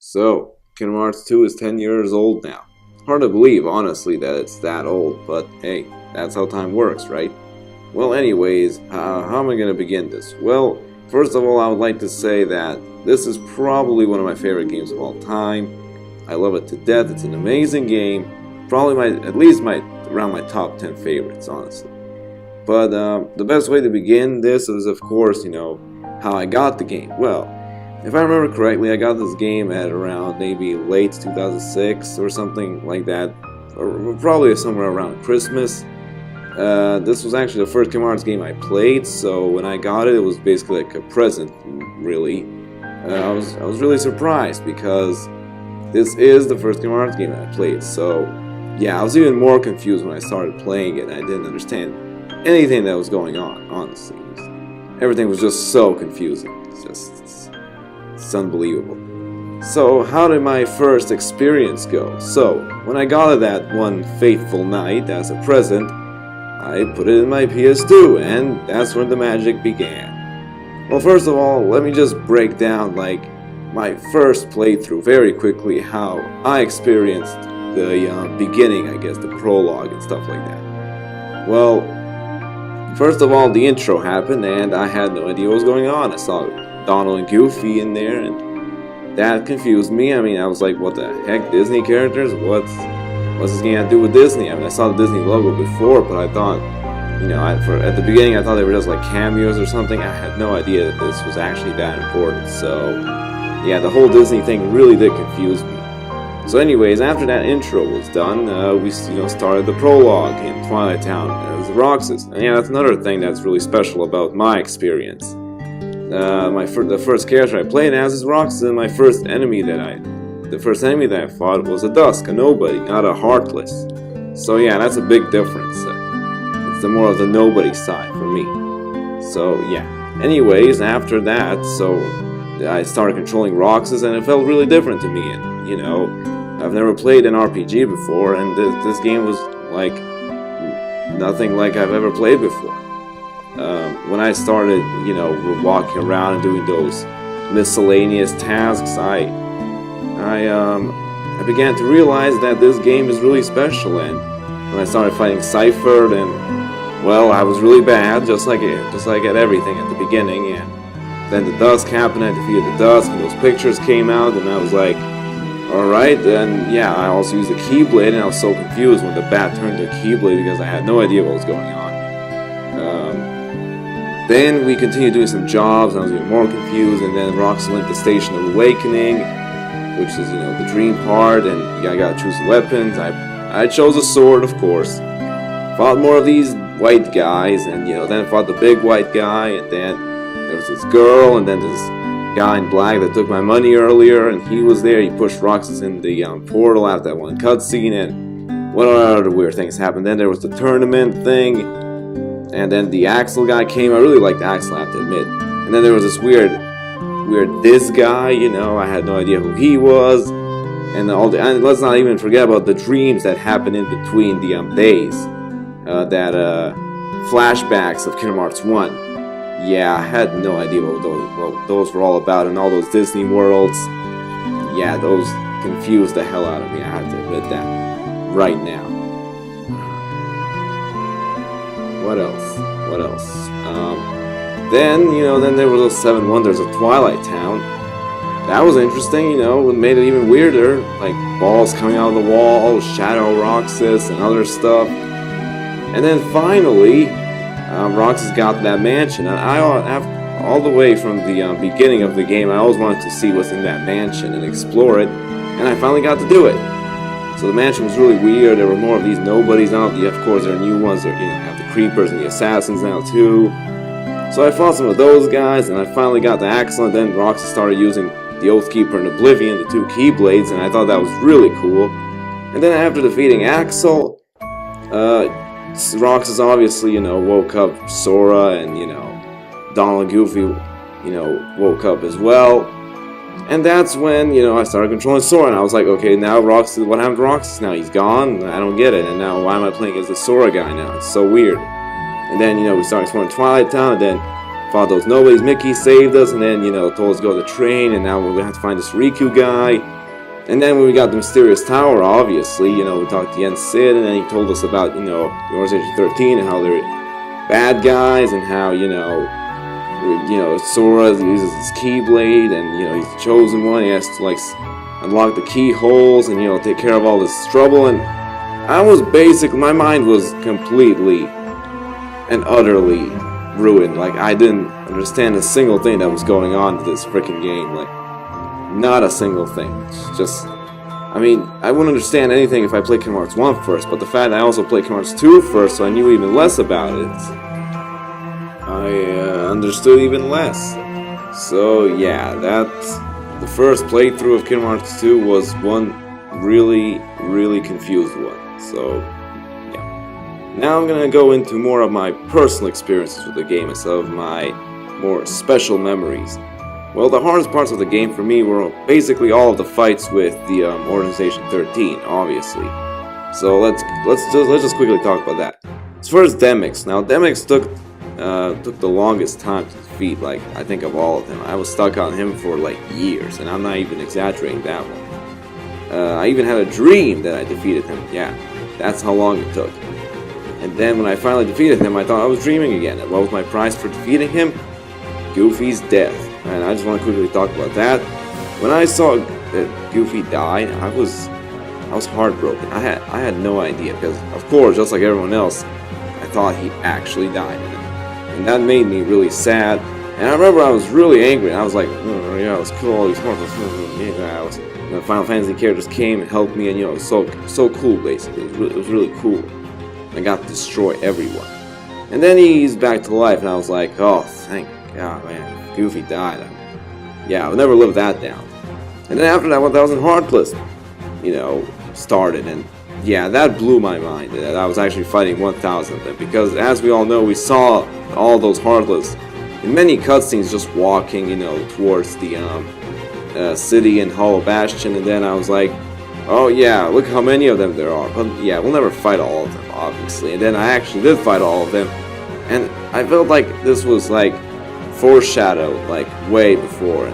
So, Kingdom Hearts 2 is 10 years old now. Hard to believe, honestly, that it's that old, but hey, that's how time works, right? Well, anyways, how am I going to begin this? Well, first of all, I would like to say that this is probably one of my favorite games of all time. I love it to death. It's an amazing game. Probably around my top 10 favorites, honestly. But the best way to begin this is, of course, how I got the game. Well, if I remember correctly, I got this game at around maybe late 2006 or something like that, or probably somewhere around Christmas. This was actually the first Kingdom Hearts game I played, so when I got it, it was basically like a present, really. I was really surprised because this is the first Kingdom Hearts game I played, so yeah, I was even more confused when I started playing it. I didn't understand anything that was going on, honestly. Everything was just so confusing. It's unbelievable. So, how did my first experience go? So, when I got it that one fateful night as a present, I put it in my PS2, and that's when the magic began. Well, first of all, let me just break down, my first playthrough very quickly, how I experienced the beginning, I guess, the prologue and stuff like that. Well, first of all, the intro happened, and I had no idea what was going on. I saw Donald and Goofy in there, and that confused me. I mean, I was like, what the heck, Disney characters? What's this game have to do with Disney? I mean, I saw the Disney logo before, but I thought, at the beginning, I thought they were just like cameos or something. I had no idea that this was actually that important. So, yeah, the whole Disney thing really did confuse me. So anyways, after that intro was done, we started the prologue in Twilight Town as Roxas. And yeah, that's another thing that's really special about my experience. The first character I played as is Roxas, and the first enemy that I fought was a Dusk, a nobody, not a Heartless. So yeah, that's a big difference. It's the more of the nobody side for me. So yeah. Anyways, after that, I started controlling Roxas, and it felt really different to me. And I've never played an RPG before, and this game was like nothing like I've ever played before. When I started, walking around and doing those miscellaneous tasks, I began to realize that this game is really special. And when I started fighting Cypher, well, I was really bad, just like at everything at the beginning. And then the Dusk happened. I defeated the Dusk, and those pictures came out, and I was like, alright, and yeah, I also used the Keyblade, and I was so confused when the bat turned to a Keyblade because I had no idea what was going on. Then we continued doing some jobs, and I was even more confused, and then Roxas went to the Station of Awakening, which is, the dream part, and I gotta choose weapons. I chose a sword, of course. Fought more of these white guys, and, then fought the big white guy, and then there was this girl, and then this guy in black that took my money earlier, and he was there. He pushed Roxas in the portal after that one cutscene, and what other weird things happened. Then there was the tournament thing, and then the Axel guy came. I really liked Axel, I have to admit. And then there was this weird this guy, I had no idea who he was, and let's not even forget about the dreams that happened in between the days, flashbacks of Kingdom Hearts 1. Yeah, I had no idea what those were all about, and all those Disney worlds. Yeah, those confused the hell out of me, I have to admit that. Right now. What else? Then there were those 7 Wonders of Twilight Town. That was interesting, it made it even weirder. Like, balls coming out of the wall, Shadow Roxas, and other stuff. And then finally, Roxas got that mansion, and all the way from the beginning of the game, I always wanted to see what's in that mansion and explore it, and I finally got to do it. So the mansion was really weird. There were more of these nobodies now. Of course, there are new ones. There, have the creepers and the assassins now too. So I fought some of those guys, and I finally got the Axel, and then Roxas started using the Oathkeeper and Oblivion, the 2 Keyblades, and I thought that was really cool. And then after defeating Axel, Roxas obviously, woke up Sora, and, Donald and Goofy, woke up as well. And that's when, I started controlling Sora, and I was like, okay, now Roxas, what happened to Roxas now? He's gone? I don't get it. And now why am I playing as the Sora guy now? It's so weird. And then, we started exploring Twilight Town, and then fought those nobodies. Mickey saved us, and then, told us to go to the train, and now we're going to have to find this Riku guy. And then when we got the Mysterious Tower, obviously, we talked to Yen Sid, and then he told us about, the Organization 13 and how they're bad guys, and how, Sora uses his Keyblade, and, he's the chosen one. He has to, unlock the keyholes and, take care of all this trouble. And my mind was completely and utterly ruined. I didn't understand a single thing that was going on in this freaking game. Not a single thing. It's just, I wouldn't understand anything if I played Kingdom Hearts 1 first, but the fact that I also played Kingdom Hearts 2 first, so I knew even less about it, I understood even less. So yeah, the first playthrough of Kingdom Hearts 2 was one really, really confused one. So yeah. Now I'm gonna go into more of my personal experiences with the game instead of my more special memories. Well, the hardest parts of the game for me were basically all of the fights with the Organization 13, obviously. So let's just quickly talk about that. As far as Demyx, now Demyx took the longest time to defeat, I think of all of them. I was stuck on him for years, and I'm not even exaggerating that one. I even had a dream that I defeated him. Yeah, that's how long it took. And then when I finally defeated him, I thought I was dreaming again. And what was my prize for defeating him? Goofy's death. And I just want to quickly talk about that. When I saw that Goofy died, I was heartbroken. I had no idea, because of course, just like everyone else, I thought he actually died. And that made me really sad. And I remember I was really angry. And I was like, oh, yeah, it was cool. All these the Final Fantasy characters came and helped me, and it was so cool. Basically, it was really cool. I got to destroy everyone. And then he's back to life, and I was like, oh, thank God, man. Goofy died. I'll never live that down. And then after that, 1000 Heartless, started, and yeah, that blew my mind. That I was actually fighting 1000 of them, because as we all know, we saw all those Heartless in many cutscenes just walking, towards the city and Hollow Bastion, and then I was like, oh yeah, look how many of them there are. But yeah, we'll never fight all of them, obviously. And then I actually did fight all of them, and I felt like this was foreshadowed way before,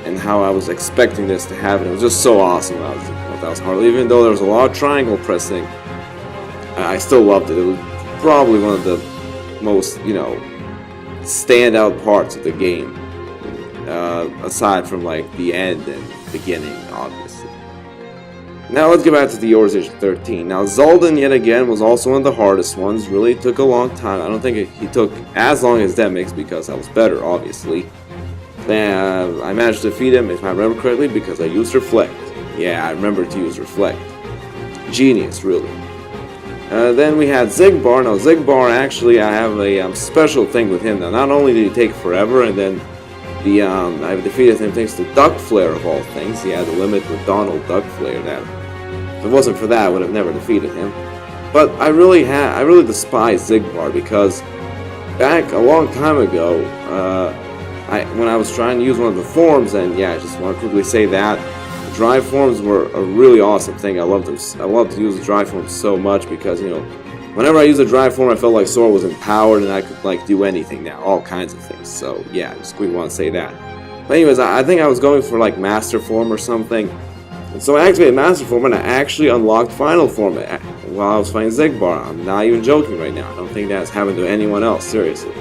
and how I was expecting this to happen. It was just so awesome. That was hard. Even though there was a lot of triangle pressing, I still loved it. It was probably one of the most standout parts of the game, aside from the end and beginning, obviously. Now let's get back to the Organization 13. Now Zaldin, yet again, was also one of the hardest ones. Really took a long time. I don't think he took as long as Demyx, because I was better, obviously. Then I managed to defeat him, if I remember correctly, because I used Reflect. Yeah, I remember to use Reflect. Genius, really. Then we had Xigbar. Now Xigbar, actually, I have a special thing with him. Now, not only did he take forever, and then I've defeated him thanks to Duck Flare of all things. He had a limit with Donald Duck Flare. That if it wasn't for that, I would have never defeated him. But I really despise Xigbar, because back a long time ago, when I was trying to use one of the forms, and yeah, I just want to quickly say that the drive forms were a really awesome thing. I loved them. I loved to use the drive forms so much, because whenever I used a drive form, I felt like Sora was empowered and I could do anything now, all kinds of things. So yeah, I just quickly want to say that. But anyways, I think I was going for Master Form or something. And so I activated Master Form, and I actually unlocked Final Form while I was fighting Xigbar. I'm not even joking right now. I don't think that's happened to anyone else, seriously.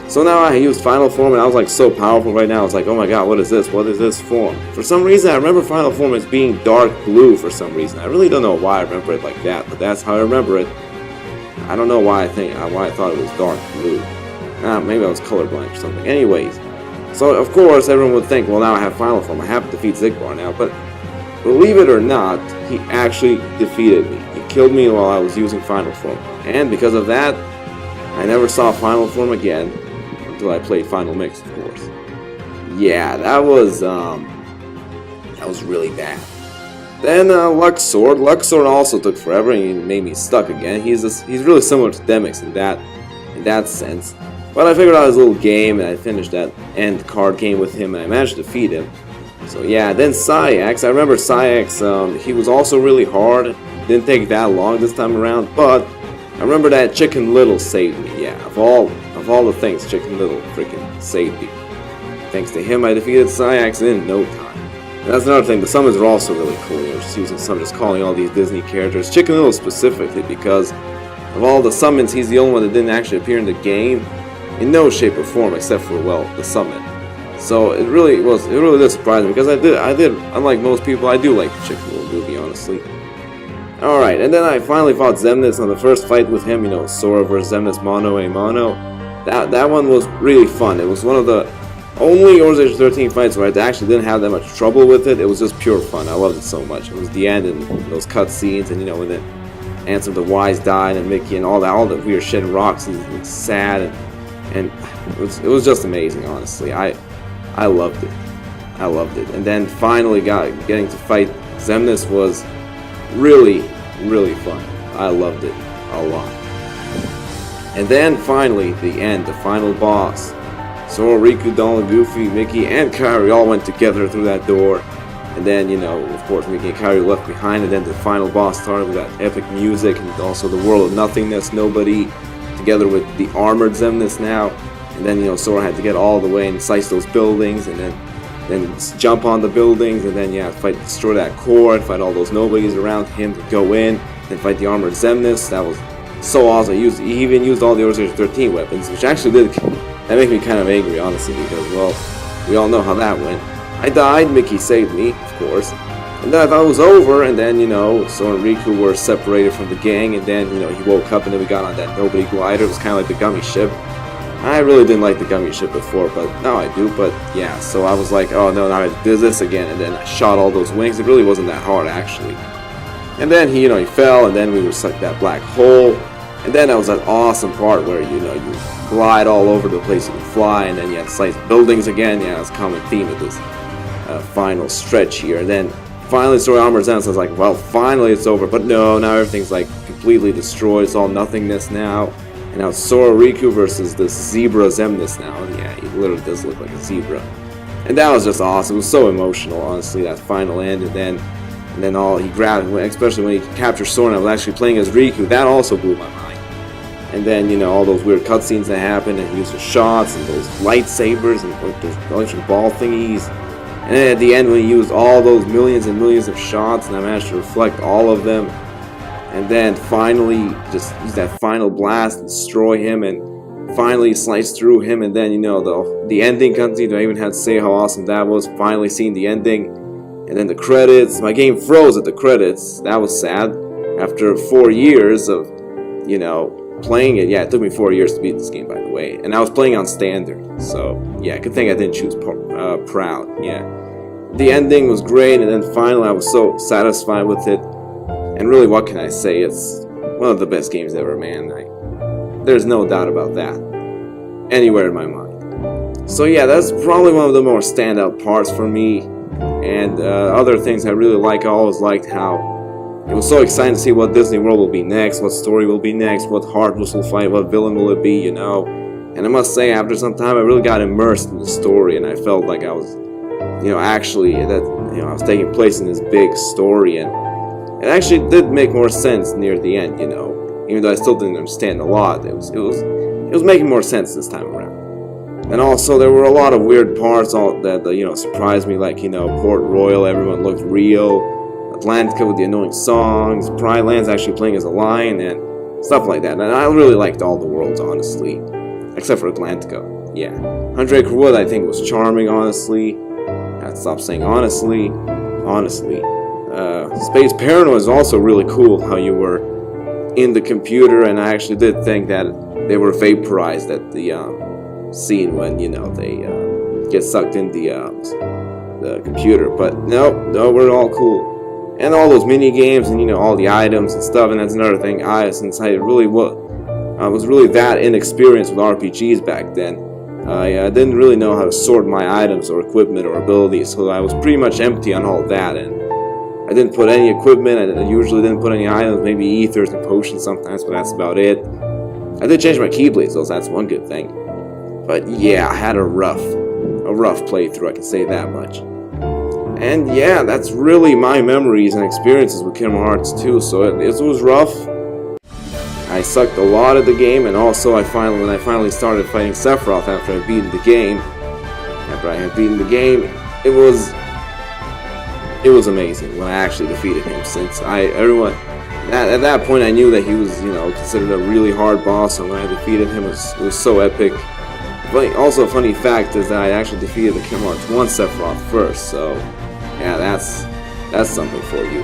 So now I used Final Form, and I was so powerful right now. I was like, oh my god, what is this? What is this form? For some reason, I remember Final Form as being dark blue for some reason. I really don't know why I remember it like that, but that's how I remember it. I don't know why I thought it was dark blue. Maybe I was colorblind or something. Anyways, so of course everyone would think, well, now I have Final Form. I have to defeat Xigbar now, but believe it or not, he actually defeated me. He killed me while I was using Final Form. And because of that, I never saw Final Form again until I played Final Mix, of course. Yeah, that was really bad. Then Luxord. Luxord also took forever, and he made me stuck again. He's really similar to Demyx in that sense. But I figured out his little game, and I finished that end card game with him, and I managed to defeat him. So yeah, then Saïx. I remember Saïx, he was also really hard. Didn't take that long this time around, but I remember that Chicken Little saved me. Yeah, of all the things, Chicken Little freaking saved me. Thanks to him, I defeated Saïx in no time. And that's another thing, the summons are also really cool. You're just using some, just calling all these Disney characters. Chicken Little specifically, because of all the summons, he's the only one that didn't actually appear in the game in no shape or form, except for, well, the summon. So it really did surprise me, because I did, unlike most people, I do like the Chicken Little movie, honestly. Alright, and then I finally fought Xemnas on the first fight with him, you know, Sora vs. Xemnas Mono a Mono. That one was really fun. It was one of the only Orange 13 fights where I actually didn't have that much trouble with it. It was just pure fun. I loved it so much. It was the end and those cutscenes, and you know, when then Ansem the Wise died and Mickey and all the weird shit and rocks and sad and it was just amazing, honestly. I loved it. I loved it. And then finally getting to fight Xemnas was really, really fun. I loved it a lot. And then finally, the end, the final boss. Sora, Riku, Donald, Goofy, Mickey, and Kairi all went together through that door. And then, you know, of course, Mickey and Kairi left behind, and then the final boss started with that epic music, and also the World of Nothingness, Nobody, together with the Armored Xemnas now. And then, you know, Sora had to get all the way and slice those buildings, and then jump on the buildings, and then, yeah, destroy that core, fight all those Nobodies around him to go in, then fight the Armored Xemnas. That was so awesome. He even used all the Orange 13 weapons, which actually that made me kind of angry, honestly, because, well, we all know how that went. I died, Mickey saved me, of course, and then I thought it was over, and then, you know, Sora and Riku were separated from the gang, and then, you know, he woke up, and then we got on that Nobody glider. It was kind of like the Gummy ship. I really didn't like the Gummy ship before, but now I do. But yeah, so I was like, oh no, now I do this again, and then I shot all those wings. It really wasn't that hard, actually. And then he fell, and then we were stuck in that black hole. And then that was that awesome part where, you know, you glide all over the place, you can fly, and then you have to slice buildings again. Yeah, it's a common theme of this final stretch here. And then finally, Sora Armored Xemnas, I was like, well, finally it's over. But no, now everything's like completely destroyed. It's all nothingness now. And now Sora Riku versus this Zebra Xemnas now. And yeah, he literally does look like a zebra. And that was just awesome. It was so emotional, honestly, that final end. And then all he grabbed, especially when he captured Sora and I was actually playing as Riku, that also blew my mind. And then, you know, all those weird cutscenes that happened, and he used his shots and those lightsabers and like those electric ball thingies. And then at the end, when he used all those millions and millions of shots, and I managed to reflect all of them, and then finally just use that final blast and destroy him, and finally slice through him, and then, you know, the ending cutscene, I even had to say how awesome that was, finally seeing the ending. And then the credits, my game froze at the credits. That was sad. After 4 years of, you know, playing it. Yeah, it took me 4 years to beat this game, by the way. And I was playing on standard. So, yeah, good thing I didn't choose proud. Yeah. The ending was great, and then finally I was so satisfied with it. And really, what can I say? It's one of the best games ever, man. There's no doubt about that. Anywhere in my mind. So yeah, that's probably one of the more standout parts for me. And other things I really like, I always liked how it was so exciting to see what Disney World will be next, what story will be next, what Heartless will fight, what villain will it be, you know. And I must say, after some time, I really got immersed in the story, and I felt like I was, you know, actually, I was taking place in this big story, and it actually did make more sense near the end, you know. Even though I still didn't understand a lot, it was making more sense this time around. And also, there were a lot of weird parts that, you know, surprised me, like, you know, Port Royal, everyone looked real. Atlantica with the annoying songs, Pride Land's actually playing as a lion, and stuff like that. And I really liked all the worlds, honestly. Except for Atlantica. Yeah. 100 Acre Wood, I think, was charming, honestly. I had to stop saying honestly. Honestly. Space Paranoid is also really cool, how you were in the computer, and I actually did think that they were vaporized at the scene when, you know, they get sucked in the computer. But no, we're all cool. And all those mini games, and, you know, all the items and stuff. And that's another thing. Since I was really that inexperienced with RPGs back then, I didn't really know how to sort my items or equipment or abilities, so I was pretty much empty on all that. And I didn't put any equipment. I usually didn't put any items, maybe ethers and potions sometimes, but that's about it. I did change my keyblades, though, so that's one good thing. But yeah, I had a rough playthrough, I can say that much. And yeah, that's really my memories and experiences with Kingdom Hearts 2, so it was rough. I sucked a lot at the game, and also when I finally started fighting Sephiroth after I had beaten the game, it was it was amazing when I actually defeated him, since at that point I knew that he was, considered a really hard boss, and when I defeated him, it was so epic. But also a funny fact is that I actually defeated the Kingdom Hearts 1 Sephiroth first, so yeah, that's something for you.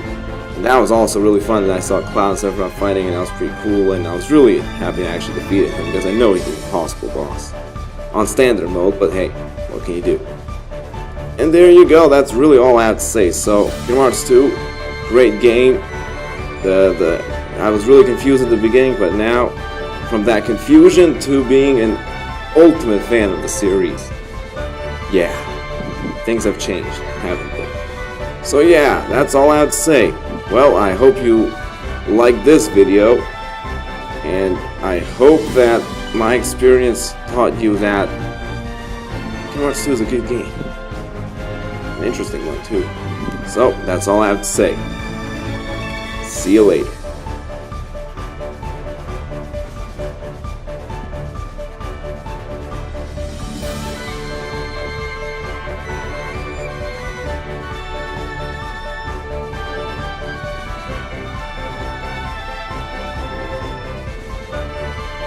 And that was also really fun, that I saw Cloud and Sephiroth fighting, and that was pretty cool, and I was really happy I actually defeated him, because I know he's an impossible boss. On standard mode, but hey, what can you do? And there you go, that's really all I have to say. So, Kingdom Hearts 2, great game. I was really confused at the beginning, but now, from that confusion to being an ultimate fan of the series, yeah, things have changed, haven't they? So yeah, that's all I have to say. Well, I hope you liked this video, and I hope that my experience taught you that Kingdom Hearts 2 is a good game. An interesting one too. So, that's all I have to say. See you later.